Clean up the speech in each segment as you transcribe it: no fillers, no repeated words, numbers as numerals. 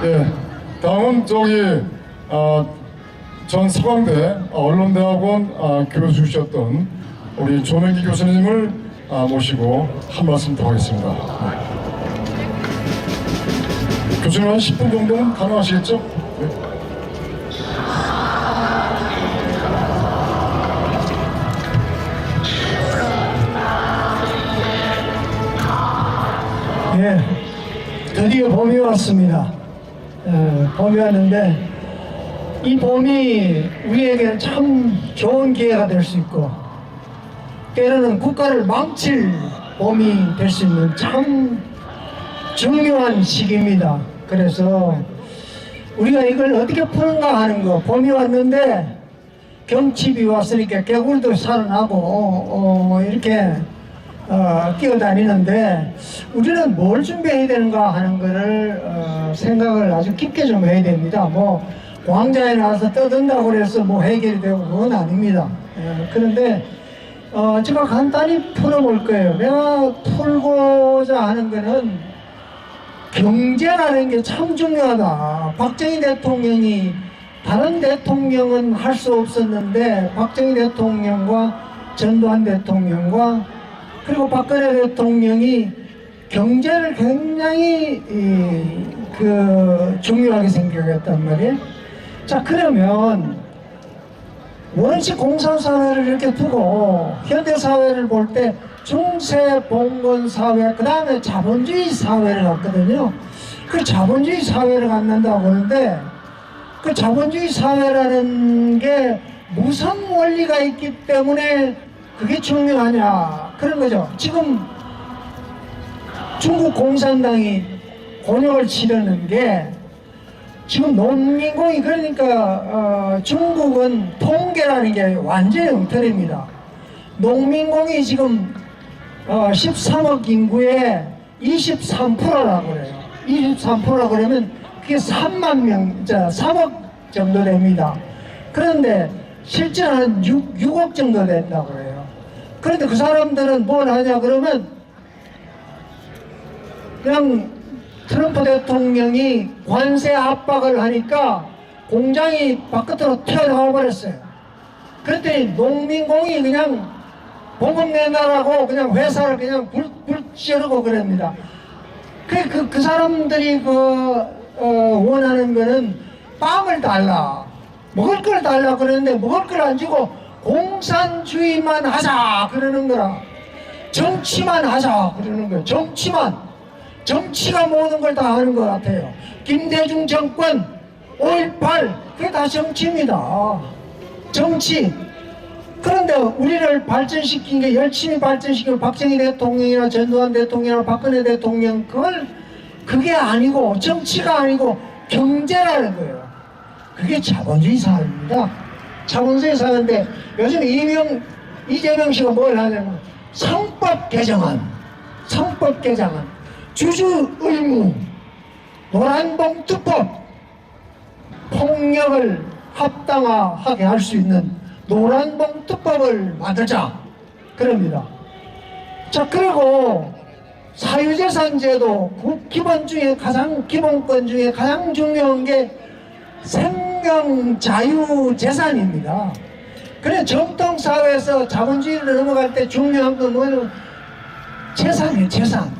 예, 다음은 전 서강대 언론대학원 교수셨던 우리 조명기 교수님을 모시고 한 말씀 더 하겠습니다. 네. 교수님 한 10분 정도는 가능하시겠죠? 네. 예, 드디어 봄이 왔습니다. 봄이 왔는데 이 봄이 우리에게는 참 좋은 기회가 될 수 있고 때로는 국가를 망칠 봄이 될 수 있는 참 중요한 시기입니다. 그래서 우리가 이걸 어떻게 푸는가 하는 거, 봄이 왔는데 경칩이 왔으니까 개구리도 살아나고 이렇게 뛰어다니는데 우리는 뭘 준비해야 되는가 하는 거를 생각을 아주 깊게 좀 해야 됩니다. 뭐 광장에 나와서 떠든다고 해서 뭐 해결이 되고 그건 아닙니다. 그런데 제가 간단히 풀어볼 거예요. 내가 풀고자 하는 거는 경제라는 게 참 중요하다. 박정희 대통령이 다른 대통령은 할 수 없었는데 박정희 대통령과 전두환 대통령과 그리고 박근혜 대통령이 경제를 굉장히 중요하게 생각했단 말이에요. 자, 그러면 원시 공산사회를 이렇게 두고 현대사회를 볼 때 중세 봉건 사회, 그 다음에 자본주의 사회를 갔거든요. 그 자본주의 사회를 갖는다고 하는데 그 자본주의 사회라는 게 무슨 원리가 있기 때문에 그게 중요하냐 그런 거죠. 지금 중국 공산당이 곤욕을 치르는 게 지금 농민공이 그러니까 중국은 통계라는 게 완전히 엉터리입니다. 농민공이 지금 13억 인구의 23%라고 그래요. 23%라고 그러면 그게 3만 명, 3억 정도 됩니다. 그런데 실제는 6억 정도 된다고 그래요. 그런데 그 사람들은 뭘 하냐 그러면 그냥 트럼프 대통령이 관세 압박을 하니까 공장이 바깥으로 튀어나와 버렸어요. 그랬더니 농민공이 그냥 보급 내놔라고 그냥 회사를 그냥 불 찌르고 그럽니다. 그 사람들이 원하는 거는 빵을 달라, 먹을 걸 달라 그러는데 먹을 걸 안 주고 공산주의만 하자 그러는 거라. 정치만 하자 그러는 거예요. 정치가 모든 걸 다 하는 것 같아요. 김대중 정권 5.18 그게 다 정치입니다. 정치. 그런데 우리를 발전시킨 게 열심히 발전시킨 박정희 대통령이나 전두환 대통령이나 박근혜 대통령 그게 아니고 정치가 아니고 경제라는 거예요. 그게 자본주의 사회입니다. 자본주의 사회인데 요즘 이재명 씨가 뭘 하냐면 상법 개정안 주주 의무 노란봉투법 폭력을 합당화하게 할 수 있는 노란봉투법을 만들자 그럽니다. 자, 그리고 사유재산제도 기본권 중에 가장 중요한 게 생명자유재산입니다. 그래 정통사회에서 자본주의를 넘어갈 때 중요한 건 뭐냐면 재산이에요. 재산.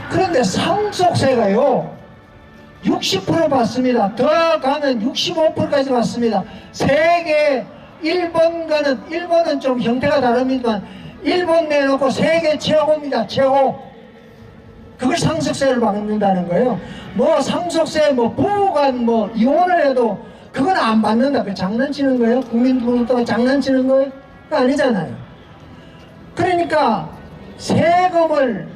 그런데 상속세가요 60% 받습니다. 더 가면 65%까지 받습니다. 세계 일본은 좀 형태가 다릅니다만 일본 내놓고 세계 최고입니다. 최고. 그걸 상속세를 받는다는 거예요. 뭐 상속세 부부간 이혼을 해도 그건 안 받는다. 그 장난치는 거예요? 국민부도 장난치는 거예요? 그거 아니잖아요. 그러니까 세금을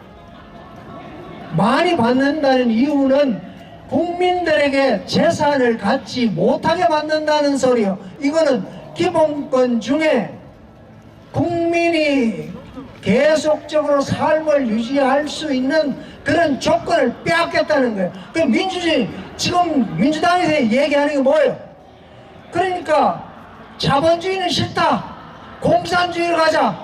많이 받는다는 이유는 국민들에게 재산을 갖지 못하게 만든다는 소리요. 이거는 기본권 중에 국민이 계속적으로 삶을 유지할 수 있는 그런 조건을 빼앗겠다는 거예요. 그 민주주의, 지금 민주당에서 얘기하는 게 뭐예요? 그러니까 자본주의는 싫다. 공산주의로 가자.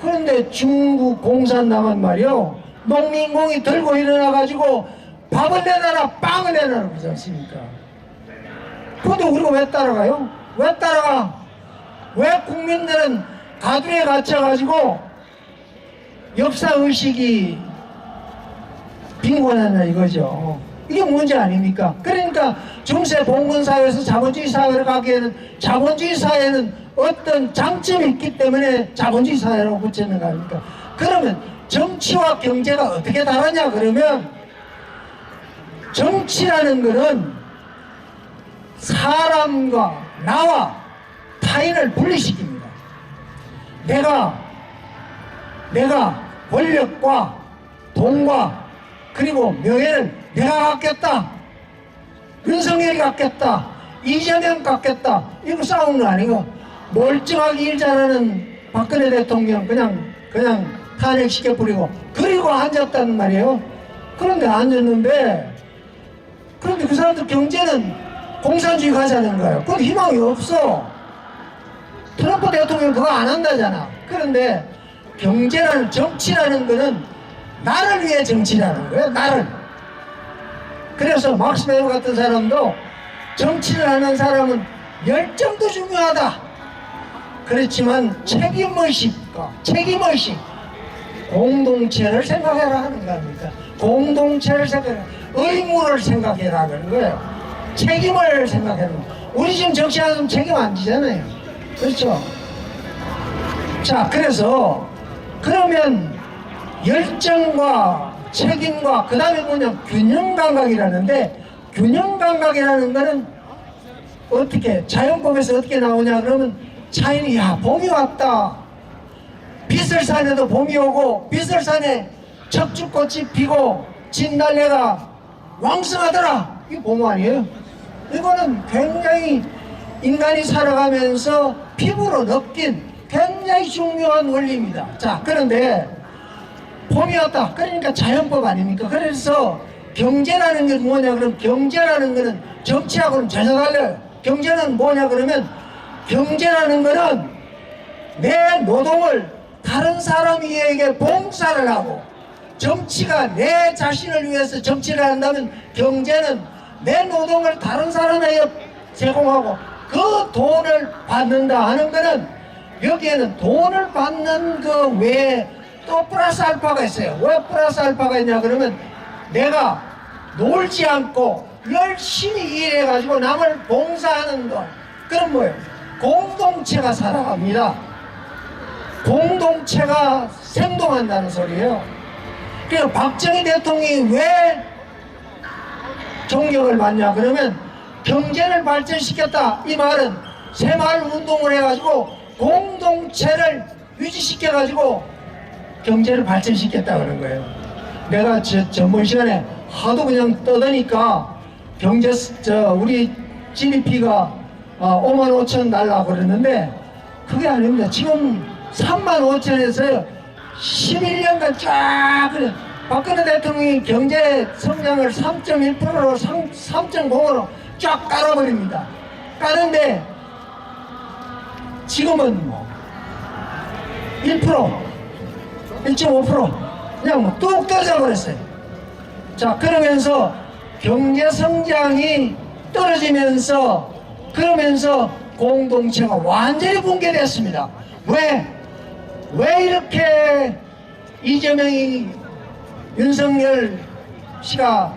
그런데 중국 공산당은 말이요. 농민공이 들고 일어나가지고 밥을 내놔라 빵을 내놔라 그러지 않습니까? 그런데 우리가 왜 따라가요? 왜 따라가? 왜 국민들은 가두에 갇혀가지고 역사의식이 빈곤하냐 이거죠. 이게 문제 아닙니까? 그러니까 중세 봉건사회에서 자본주의 사회로 가기에는 자본주의 사회는 어떤 장점이 있기 때문에 자본주의 사회라고 붙였는 거 아닙니까? 그러면 정치와 경제가 어떻게 다르냐 그러면 정치라는 것은 사람과 나와 타인을 분리시킵니다. 내가 권력과 돈과 그리고 명예를 내가 갖겠다. 윤석열이 갖겠다. 이재명 갖겠다. 이거 싸우는 거 아니고 멀쩡하게 일 잘하는 박근혜 대통령 그냥 탄핵시켜버리고 그리고 앉았다는 말이에요. 그런데 앉았는데 그런데 그 사람들 경제는 공산주의 가자는 거예요. 그건 희망이 없어. 트럼프 대통령 그거 안 한다잖아. 그런데 경제라는 정치라는 거는 나를 위해 정치라는 거예요. 나를. 그래서 막스 베버 같은 사람도 정치를 하는 사람은 열정도 중요하다. 그렇지만 책임의식과 책임의식 공동체를 생각해라 하는 거 아닙니까? 공동체를 생각해라. 의무를 생각해라 그런 거예요. 책임을 생각해라. 우리 지금 정치하면 책임 안 지잖아요. 그렇죠? 자, 그래서 그러면 열정과 책임과 그 다음에 뭐냐 균형감각이라는데 균형감각이라는 거는 어떻게 자연법에서 어떻게 나오냐 그러면 차이는 야 봄이 왔다. 비설산에도 봄이 오고 비설산에 척추꽃이 피고 진달래가 왕성하더라. 이게 봄 아니에요? 이거는 굉장히 인간이 살아가면서 피부로 느낀 굉장히 중요한 원리입니다. 자, 그런데 봄이 왔다. 그러니까 자연법 아닙니까? 그래서 경제라는 게 뭐냐 그러면 경제라는 거는 정치하고는 전혀 달라요. 경제는 뭐냐 그러면 경제라는 거는 내 노동을 다른 사람에게 봉사를 하고 정치가 내 자신을 위해서 정치를 한다면 경제는 내 노동을 다른 사람에게 제공하고 그 돈을 받는다 하는 거는 여기에는 돈을 받는 그 외에 또 플러스 알파가 있어요. 왜 플러스 알파가 있냐 그러면 내가 놀지 않고 열심히 일해가지고 남을 봉사하는 것. 그럼 뭐예요? 공동체가 살아갑니다. 공동체가 생동한다는 소리예요. 그래서 박정희 대통령이 왜 존경을 받냐 그러면 경제를 발전시켰다. 이 말은 새마을 운동을 해가지고 공동체를 유지시켜가지고 경제를 발전시켰다 그런 거예요. 내가 전번 시간에 하도 그냥 떠드니까 우리 GDP가 5만 5천 달라고 그랬는데 그게 아닙니다. 지금 3만 5천에서 11년간 쫙 그래. 박근혜 대통령이 경제 성장을 3.1%로 3.0으로 쫙 깔아버립니다. 까는데 지금은 뭐 1%, 1.5% 그냥 뭐 뚝 떨어져 버렸어요. 자, 그러면서 경제 성장이 떨어지면서 그러면서 공동체가 완전히 붕괴됐습니다. 왜 이렇게 이재명이 윤석열 씨가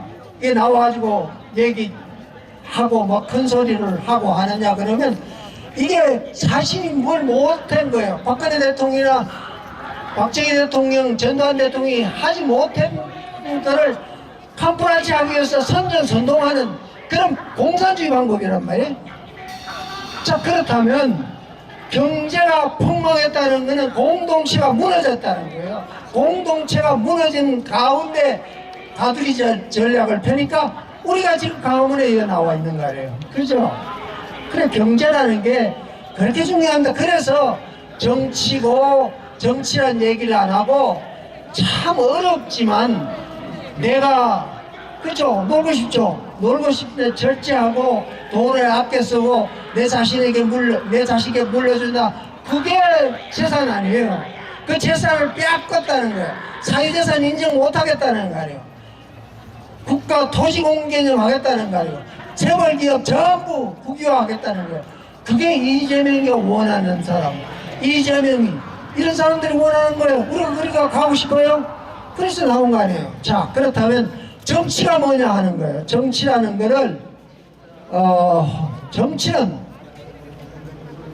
나와가지고 얘기하고 막 큰 소리를 하고 하느냐 그러면 이게 자신이 뭘 못한 거예요. 박근혜 대통령이나 박정희 대통령, 전두환 대통령이 하지 못한 것을 캄프라치 하기 위해서 선전선동하는 그런 공산주의 방법이란 말이에요. 자, 그렇다면 경제가 폭망했다는 것은 공동체가 무너졌다는 거예요. 공동체가 무너진 가운데 가두리 전략을 펴니까 우리가 지금 강화문에 이어 나와 있는 거예요. 그죠? 그래, 경제라는 게 그렇게 중요합니다. 그래서 정치란 얘기를 안 하고 참 어렵지만 내가 그죠? 놀고 싶죠? 놀고 싶은데 절제하고 돈을 아껴 쓰고 내 자식에게 물려준다. 그게 재산 아니에요. 그 재산을 빼앗겼다는 거예요. 사유재산 인정 못하겠다는 거 아니에요. 국가 토지 공개념 하겠다는 거 아니고 재벌 기업 전부 국유화하겠다는 거예요. 그게 이재명이 원하는 사람. 이재명이 이런 사람들이 원하는 거예요. 우리가 가고 싶어요? 그래서 나온 거 아니에요. 자, 그렇다면 정치가 뭐냐 하는 거예요. 정치라는 거를 정치는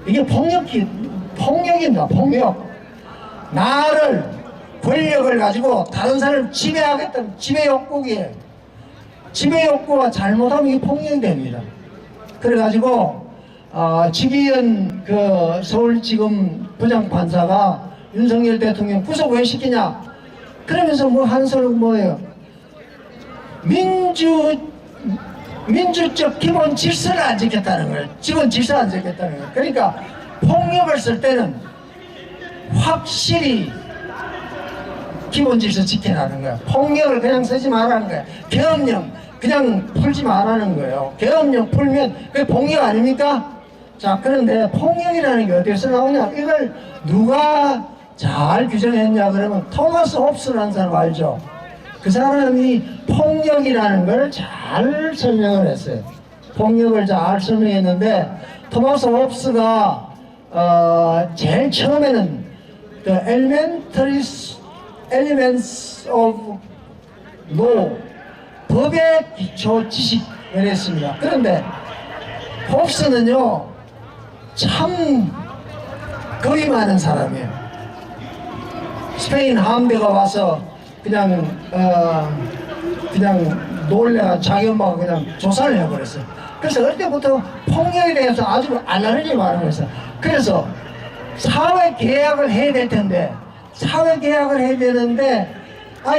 이게 폭력입니다. 폭력. 나를 권력을 가지고 다른 사람을 지배하겠다는 지배 욕구기에 지배 욕구가 잘못하면 이게 폭력이 됩니다. 그래가지고 지기현 그 서울지검 부장판사가 윤석열 대통령 구속 왜 시키냐? 그러면서 뭐 한 소리 뭐예요? 민주적 기본 질서를 안 지켰다는 거예요. 기본 질서 안 지켰다는 거예요. 그러니까 폭력을 쓸 때는 확실히 기본 질서 지켜라는 거예요. 폭력을 그냥 쓰지 말라는 거예요. 계엄령 그냥 풀지 말라는 거예요. 계엄령 풀면 그게 폭력 아닙니까? 자, 그런데 폭력이라는 게 어디서 나오냐? 이걸 누가 잘 규정했냐 그러면 토마스 홉스라는 사람 알죠? 그 사람이 폭력이라는 걸 잘 설명을 했어요. 폭력을 잘 설명했는데 토마스 홉스가 제일 처음에는 The Elements of Law 법의 기초 지식을 했습니다. 그런데 홉스는요 참 겁이 많은 사람이에요. 스페인 함대가 와서 그냥 놀래가 자기 엄마가 그냥 조사를 해버렸어요. 그래서 어릴 때부터 폭력에 대해서 아주 알라르지 말하는 거였어요. 그래서 사회 계약을 해야 될 텐데 사회 계약을 해야 되는데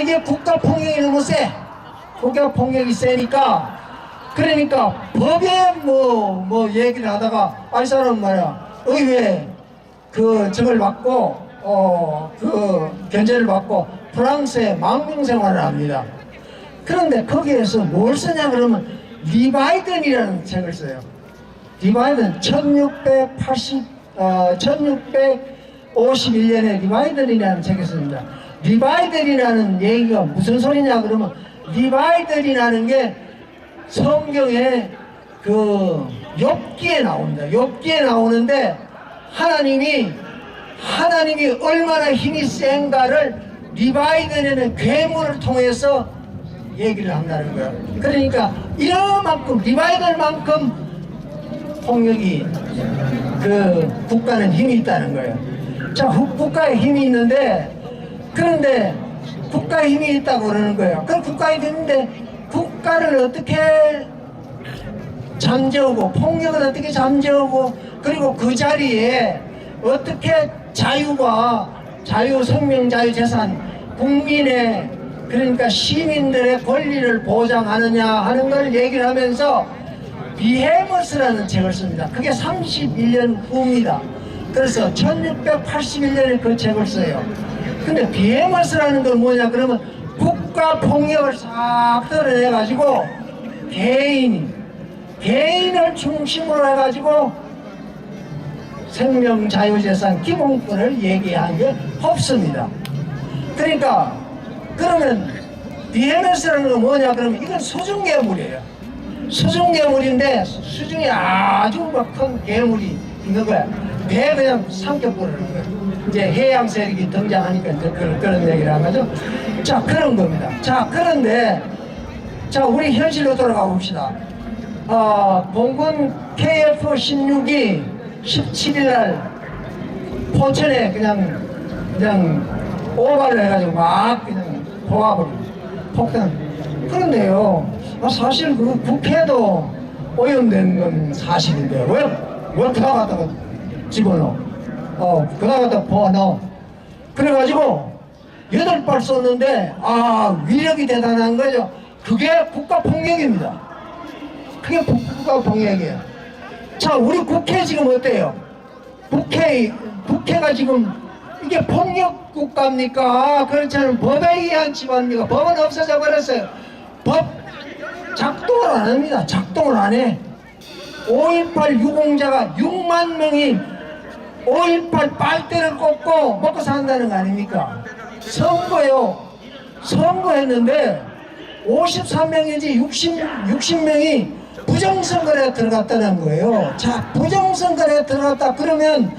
이게 국가 폭력이 너무 세. 국가 폭력이 세니까 그러니까 법에 뭐 얘기를 하다가 이 사람 말이야 의회 그 저걸 받고 그 견제를 받고 프랑스에 망명 생활을 합니다. 그런데 거기에서 뭘 쓰냐 그러면 리바이든이라는 책을 써요. 리바이든 1651년에 리바이든이라는 책을 씁니다. 리바이든이라는 얘기가 무슨 소리냐 그러면 리바이든이라는 게 성경에 그 욥기에 나옵니다. 욥기에 나오는데 하나님이 얼마나 힘이 센가를 리바이든에는 괴물을 통해서 얘기를 한다는 거예요. 그러니까 이만큼 리바이든만큼 폭력이 그 국가는 힘이 있다는 거예요. 자, 국가에 힘이 있는데 그런데 국가에 힘이 있다고 그러는 거예요. 그럼 국가에 힘이 있는데 국가를 어떻게 잠재우고 폭력을 어떻게 잠재우고 그리고 그 자리에 어떻게 자유, 생명, 자유, 재산, 국민의 그러니까 시민들의 권리를 보장하느냐 하는 걸 얘기를 하면서 비헤머스라는 책을 씁니다. 그게 31년 후입니다. 그래서 1681년에 그 책을 써요. 근데 비헤머스라는 건 뭐냐 그러면 국가 폭력을 싹 덜어내가지고 개인을 중심으로 해가지고 생명, 자유, 재산, 기본권을 얘기한 게 없습니다. 그러니까 그러면 비헤머스라는 건 뭐냐 그러면 이건 수중괴물이에요. 수중괴물인데 수중에 아주 큰 괴물이 있는 거야. 배 그냥 삼켜버리는 거야. 이제 해양 세력이 등장하니까 이제 그런 얘기를 한 거죠. 자, 그런 겁니다. 자, 그런데 자, 우리 현실로 돌아가 봅시다. 공군 KF-16이 17일날 포천에 그냥 오발을 해가지고 막 그냥 폭탄. 그런데요, 사실 그 국회도 오염된 건 사실인데 왜 그다 갖다가 집어넣어? 그다 갖다가 부어넣어. 그래가지고 8발 쏘는데 위력이 대단한 거죠. 그게 국가 폭력입니다. 그게 국가 폭력이에요. 자, 우리 국회 지금 어때요? 국회가 지금 이게 폭력 국가입니까? 그렇지 않으면 법에 의한 집안입니까? 법은 없어져 버렸어요. 법 작동을 안 합니다. 작동을 안 해. 5.18 유공자가 6만 명이 5.18 빨대를 꽂고 먹고 산다는 거 아닙니까? 선거했는데 53명인지 60명이 부정선거에 들어갔다는 거예요. 자, 부정선거에 들어갔다 그러면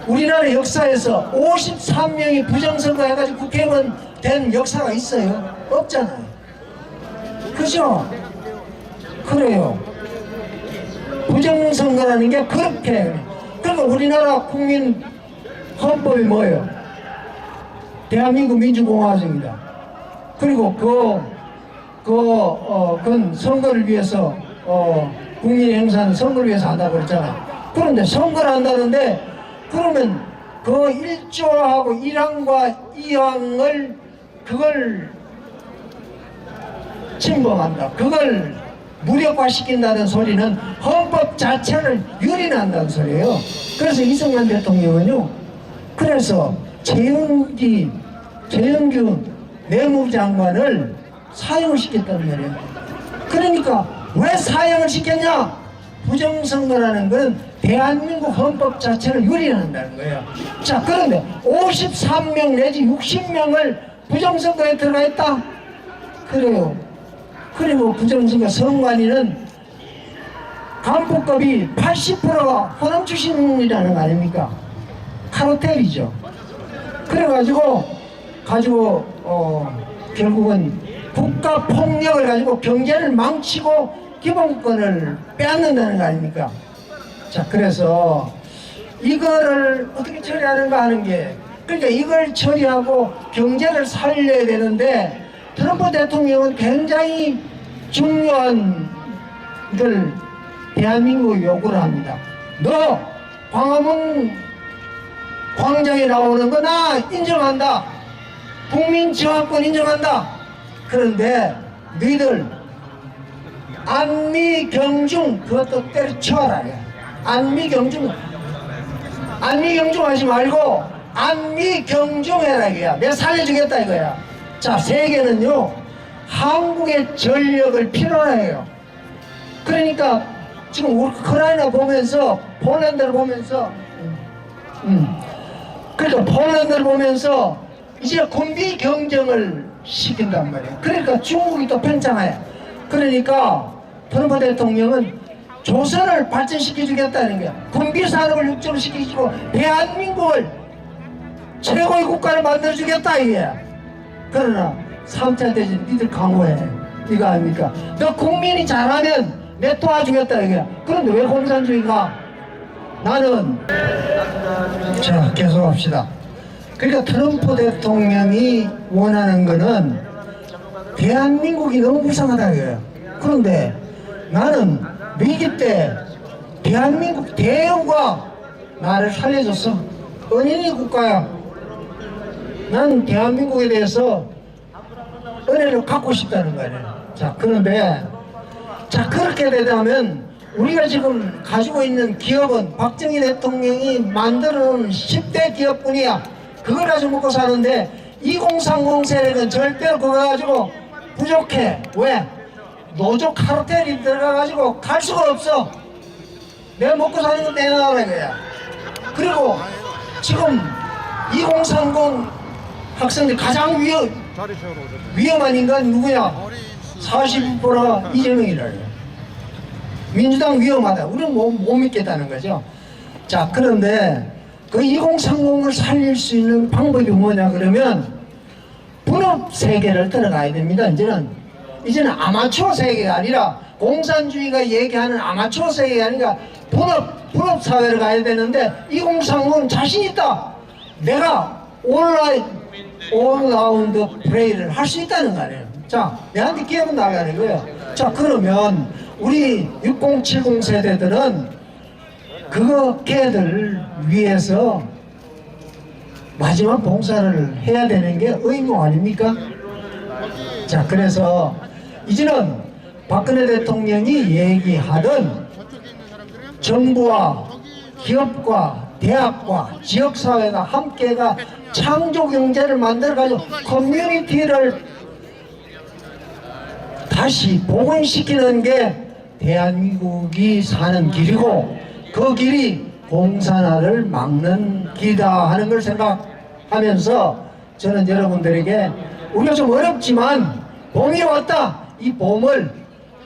우리나라 역사에서 53명이 부정선거 해가지고 국회의원 된 역사가 있어요? 없잖아요. 그죠? 그래요. 부정선거라는 게 그렇게. 그러니까 우리나라 국민 헌법이 뭐예요? 대한민국 민주공화국입니다. 그리고 그건 선거를 위해서, 국민의 행사는 선거를 위해서 한다고 그랬잖아요. 그런데 선거를 한다는데, 그러면 그 1조하고 1항과 2항을 그걸 침범한다. 그걸 무력화시킨다는 소리는 헌법 자체를 유린한다는 소리예요. 그래서 이승만 대통령은요, 그래서 최영규 내무장관을 사형을 시켰단 말이에요. 그러니까 왜 사형을 시켰냐? 부정선거라는 것은 대한민국 헌법 자체를 유린한다는 거예요. 자, 그런데 53명 내지 60명을 부정선거에 들어가 있다? 그래요. 그리고 부정선거 선관위는 간부급이 80%가 호남 출신이라는 거 아닙니까? 카르텔이죠. 그래가지고 결국은 국가 폭력을 가지고 경제를 망치고 기본권을 빼앗는다는 거 아닙니까? 자, 그래서 이거를 어떻게 처리하는가 하는 게, 그러니까 이걸 처리하고 경제를 살려야 되는데 트럼프 대통령은 굉장히 중요한 걸 대한민국에 요구를 합니다. 너 광화문 광장에 나오는 거 나 인정한다. 국민 저항권 인정한다. 그런데 너희들 안미경중 그것도 때려쳐라. 안미경중 하지 말고 안미경중해라 이거야. 내가 살려주겠다 이거야. 자, 세계는요 한국의 전력을 필요로 해요. 그러니까 지금 우크라이나 보면서 폴란드를 보면서 그러니까 폴란드를 보면서 이제 군비 경쟁을 시킨단 말이에요. 그러니까 중국이 또 팽창해. 그러니까 트럼프 대통령은 조선을 발전시켜 주겠다는 거야. 군비 산업을 육성시키고 대한민국을 최고의 국가를 만들어 주겠다 이게. 그러나 3차 대전 니들 강호해. 이거 아닙니까? 너 국민이 잘하면 내 도와주겠다 이게. 그런데 왜 공산주의가? 나는 자, 계속합시다. 그러니까 트럼프 대통령이 원하는 거는 대한민국이 너무 불쌍하다 이거예요. 그런데 나는 위기 때 대한민국 대우가 나를 살려줬어. 은인이 국가야. 난 대한민국에 대해서 은혜를 갖고 싶다는 거예요. 자, 그런데 자, 그렇게 되자면 우리가 지금 가지고 있는 기업은 박정희 대통령이 만들어 놓은 10대 기업뿐이야. 그걸 가지고 먹고 사는데 2030 세력은 절대로 그거 가지고 부족해. 왜? 노조 카르텔이 들어가가지고 갈 수가 없어. 내가 먹고 사는 건 내놔라 이거야. 그리고 지금 2030 학생들 가장 위험한 인간 누구야? 42%가 이재명이라 해요. 민주당 위험하다. 우리는 못 믿겠다는 거죠. 자, 그런데 그 2030을 살릴 수 있는 방법이 뭐냐 그러면 분업 세계를 들어가야 됩니다. 이제는 아마추어 세계가 아니라 공산주의가 얘기하는 아마추어 세계가 아니라 분업 사회를 가야 되는데 2030은 자신 있다. 내가 올라운드 플레이를 할 수 있다는 거 아니에요. 자, 내한테 기회는 나가는 거예요. 자, 그러면 우리 6070 세대들은 그거 걔들 위해서 마지막 봉사를 해야 되는 게 의무 아닙니까? 자, 그래서 이제는 박근혜 대통령이 얘기하던 정부와 기업과 대학과 지역사회가 함께가 창조경제를 만들어가지고 커뮤니티를 다시 복원시키는 게 대한민국이 사는 길이고 그 길이 공산화를 막는 길이다 하는 걸 생각하면서 저는 여러분들에게 우리가 좀 어렵지만 봄이 왔다. 이 봄을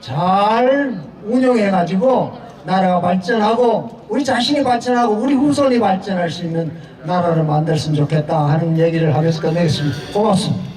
잘 운용해가지고 나라가 발전하고 우리 자신이 발전하고 우리 후손이 발전할 수 있는 나라를 만들었으면 좋겠다 하는 얘기를 하면서 끝내겠습니다. 고맙습니다.